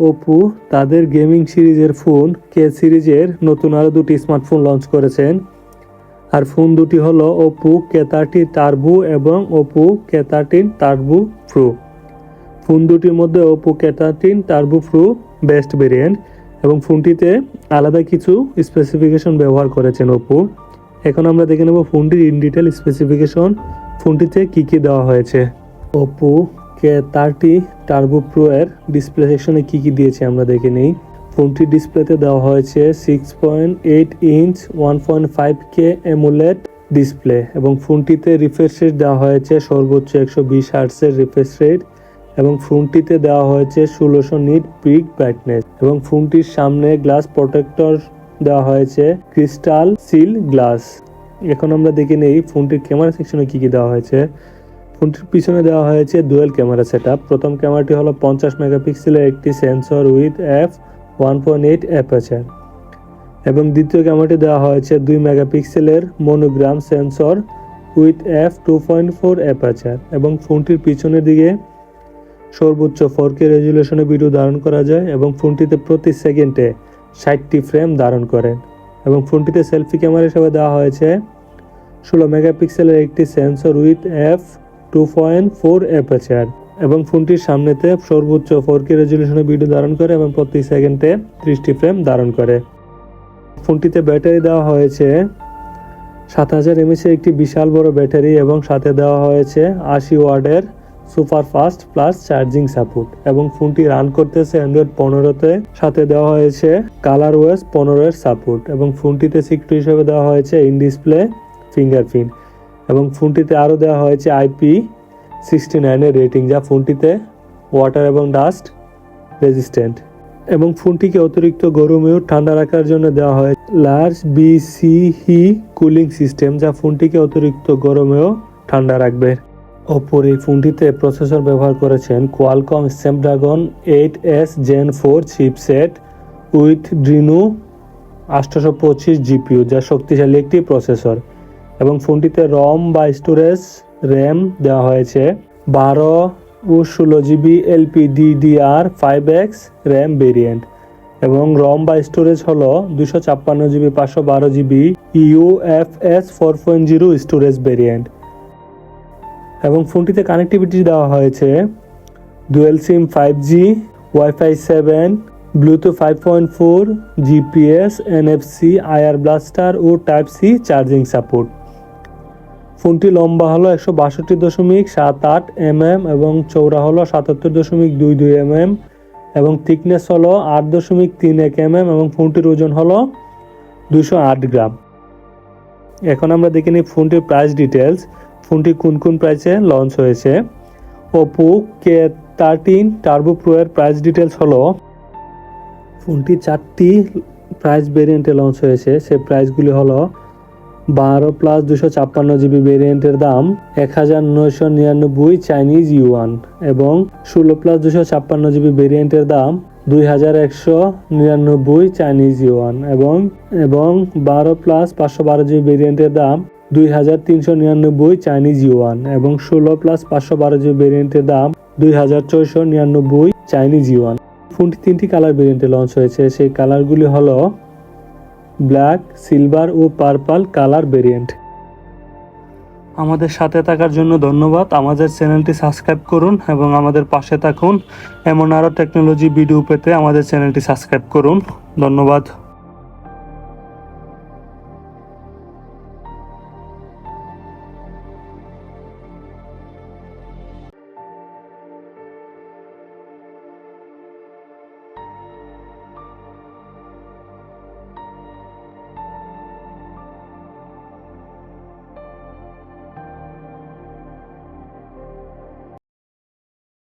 Oppo তাদের gaming সিরিজের phone কে সিরিজের নতুন আরও দুটি স্মার্টফোন লঞ্চ করেছেন। আর ফোন দুটি হলো ওপো K30 টার্বো এবং Oppo K13 turbo pro. Phone দুটির মধ্যে Oppo K13 turbo pro best variant এবং ফোনটিতে আলাদা কিছু স্পেসিফিকেশন ব্যবহার করেছেন ওপো। এখন আমরা দেখে নেব ফোনটির ইন ডিটেল স্পেসিফিকেশন, ফোনটিতে কী কী দেওয়া হয়েছে। ওপো K30 টার্বো প্রো এর ডিসপ্লে সেকশনে কী কী দিয়েছে আমরা দেখে নিই। ফোনটির ডিসপ্লেতে দেওয়া হয়েছে 6.8 ইঞ্চ 1.5K AMOLED ডিসপ্লে এবং ফোনটিতে রিফ্রেশ রেট দেওয়া হয়েছে সর্বোচ্চ 120 হার্টজের রিফ্রেশ রেট এবং ফোনটিতে দেওয়া হয়েছে 1600 নিট পিক ব্রাইটনেস এবং ফোনটির সামনে গ্লাস প্রোটেক্টর দেওয়া হয়েছে ক্রিস্টাল সিল গ্লাস। এখন আমরা দেখে নেই ফোনটির ক্যামেরা সেকশনে কী কী দেওয়া হয়েছে। ফোনটির পিছনে দেওয়া হয়েছে ডুয়েল ক্যামেরা সেটআপ। প্রথম ক্যামেরাটি হলো 50 মেগাপিক্সেলের একটি সেন্সর উইথ f1.8 অ্যাপারচার এবং দ্বিতীয় ক্যামেরাটি দেওয়া হয়েছে 2 মেগাপিক্সেলের monogram sensor with f2.4 aperture এবং ফোনটির পিছনের দিকে সর্বোচ্চ 4K রেজুলেশনে ভিডিও ধারণ করা যায় এবং ফোনটিতে প্রতি সেকেন্ডে 60টি ফ্রেম ধারণ করে এবং ফোনটিতে সেলফি ক্যামেরা হিসেবে দেওয়া হয়েছে 16 মেগাপিক্সেলের একটি সেন্সর উইথ f2.4 অ্যাপারচার এবং ফোনটির সামনেতে সর্বোচ্চ 4K রেজুলেশনে ভিডিও ধারণ করে এবং প্রতি সেকেন্ডে 30টি ফ্রেম ধারণ করে। ফোনটিতে ব্যাটারি দেওয়া হয়েছে 7000 mAh একটি বিশাল বড় ব্যাটারি এবং সাথে দেওয়া হয়েছে 80 ওয়াটের super fast plus charging support এবং ফোনটি রান করতেছে অ্যান্ড্রয়েড 15-তে। সাথে দেওয়া হয়েছে ColorOS 15 সাপোর্ট এবং ফোনটিতে সিকিউরিটি হিসেবে দেওয়া হয়েছে ইন ডিসপ্লে ফিঙ্গারপ্রিন্ট এবং ফোনটিতে আরও দেওয়া হয়েছে IP69 এর রেটিং, যা ফোনটিতে ওয়াটার এবং ডাস্ট রেজিস্ট্যান্ট এবং ফোনটিকে অতিরিক্ত গরমে ও ঠান্ডা রাখার জন্য দেওয়া হয় লার্জ BCE কুলিং সিস্টেম, যা ফোনটিকে অতিরিক্ত গরমেও ঠান্ডা রাখবে। ওপোর এই ফোনটিতে প্রসেসর ব্যবহার করেছেন Qualcomm Snapdragon 8S Gen 4 chipset with Adreno 825 GPU, যা শক্তিশালী একটি প্রসেসর এবং ফোনটিতে রম বা স্টোরেজ র্যাম দেওয়া হয়েছে 12 ও 16GB LPDDR5X র্যাম ভেরিয়েন্ট এবং রম বা স্টোরেজ হলো 256GB 512GB UFS 4.0 storage variant এবং ফোনটিতে কানেক্টিভিটি দেওয়া হয়েছে dual SIM 5G Wi-Fi 7 Bluetooth 5.4 GPS NFC IR blaster ও Type-C চার্জিং সাপোর্ট। ফোনটি লম্বা হলো 162.78 mm এবং চওড়া হলো 77.22 mm এবং থিকনেস হলো 8.31 mm এবং ফোনটির ওজন হলো 208 গ্রাম। এখন আমরা দেখে নিই ফোনটির প্রাইস ডিটেলস। ফোনটি কোন কোন প্রাইসে লঞ্চ হয়েছে। ওপো K13 টার্বো প্রো এর প্রাইস ডিটেলস হলো, ফোনটি 4টি প্রাইস ভেরিয়েন্টে লঞ্চ হয়েছে। সে প্রাইসগুলি হলো 12+ 256GB ভেরিয়েন্টের দাম 1999 চাইনিজ ইউয়ান এবং 16+ 256GB ভেরিয়েন্টের দাম 2199 চাইনিজ ইউয়ান এবং 12+ 512GB ভেরিয়েন্টের দাম 2399 চাইনিজ ইউয়ান এবং 16+ 512GB ভেরিয়েন্টের দাম 2499 চাইনিজ ইউয়ান। ফোনটি 3টি কালার ভেরিয়েন্টে লঞ্চ হয়েছে। সেই কালারগুলি হলো ব্ল্যাক, সিলভার ও পার্পল কালার ভেরিয়েন্ট। আমাদের সাথে থাকার জন্য ধন্যবাদ। আমাদের চ্যানেলটি সাবস্ক্রাইব করুন এবং আমাদের পাশে থাকুন। এমন আরও টেকনোলজি ভিডিও পেতে আমাদের চ্যানেলটি সাবস্ক্রাইব করুন। ধন্যবাদ।